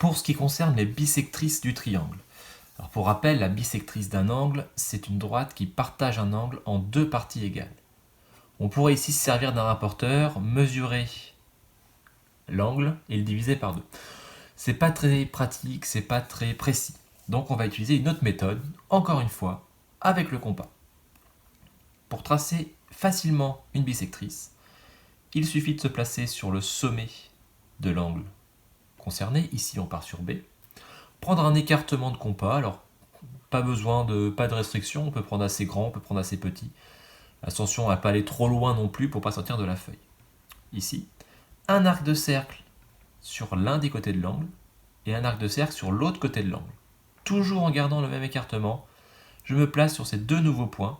pour ce qui concerne les bissectrices du triangle. Alors pour rappel, la bissectrice d'un angle, c'est une droite qui partage un angle en deux parties égales. On pourrait ici se servir d'un rapporteur, mesurer l'angle et le diviser par deux. C'est pas très pratique, c'est pas très précis. Donc on va utiliser une autre méthode, encore une fois, avec le compas. Pour tracer facilement une bissectrice, il suffit de se placer sur le sommet de l'angle concerné, ici on part sur B, prendre un écartement de compas, alors pas de restriction, on peut prendre assez grand, on peut prendre assez petit, attention à ne pas aller trop loin non plus pour ne pas sortir de la feuille. Ici, un arc de cercle sur l'un des côtés de l'angle et un arc de cercle sur l'autre côté de l'angle. Toujours en gardant le même écartement, je me place sur ces deux nouveaux points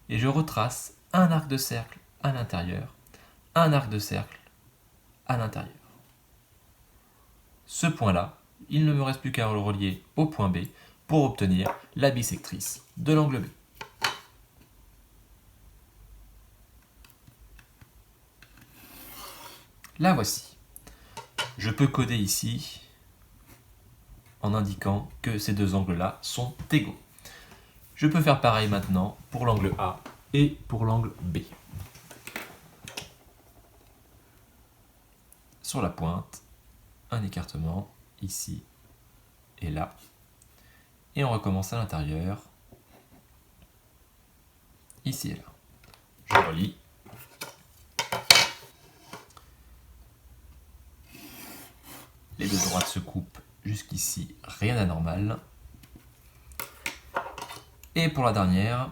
et je retrace un arc de cercle à l'intérieur, un arc de cercle à l'intérieur. Ce point-là, il ne me reste plus qu'à le relier au point B pour obtenir la bissectrice de l'angle B. La voici. Je peux coder ici en indiquant que ces deux angles-là sont égaux. Je peux faire pareil maintenant pour l'angle A et pour l'angle B. Sur la pointe, un écartement ici et là. Et on recommence à l'intérieur, ici et là. Je relie. Les deux droites se coupent jusqu'ici, rien d'anormal. Et pour la dernière,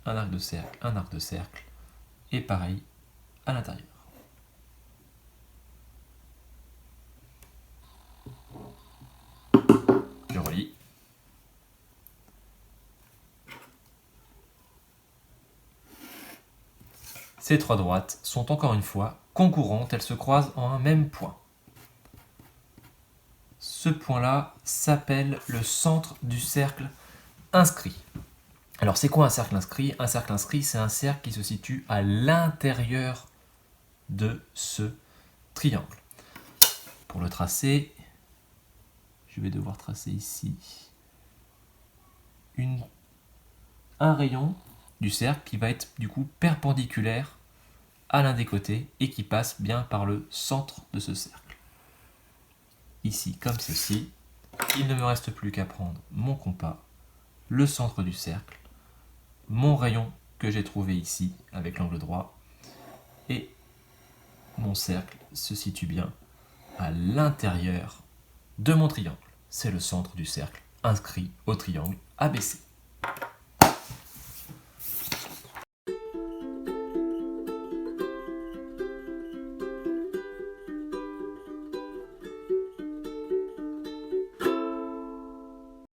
un arc de cercle, et pareil à l'intérieur. Je relie. Ces trois droites sont encore une fois concurrentes, elles se croisent en un même point. Ce point-là s'appelle le centre du cercle inscrit. Alors c'est quoi un cercle inscrit? Un cercle inscrit, c'est un cercle qui se situe à l'intérieur de ce triangle. Pour le tracer, je vais devoir tracer ici un rayon du cercle qui va être du coup perpendiculaire à l'un des côtés et qui passe bien par le centre de ce cercle. Ici, comme ceci, il ne me reste plus qu'à prendre mon compas, le centre du cercle, mon rayon que j'ai trouvé ici avec l'angle droit, et mon cercle se situe bien à l'intérieur de mon triangle. C'est le centre du cercle inscrit au triangle ABC.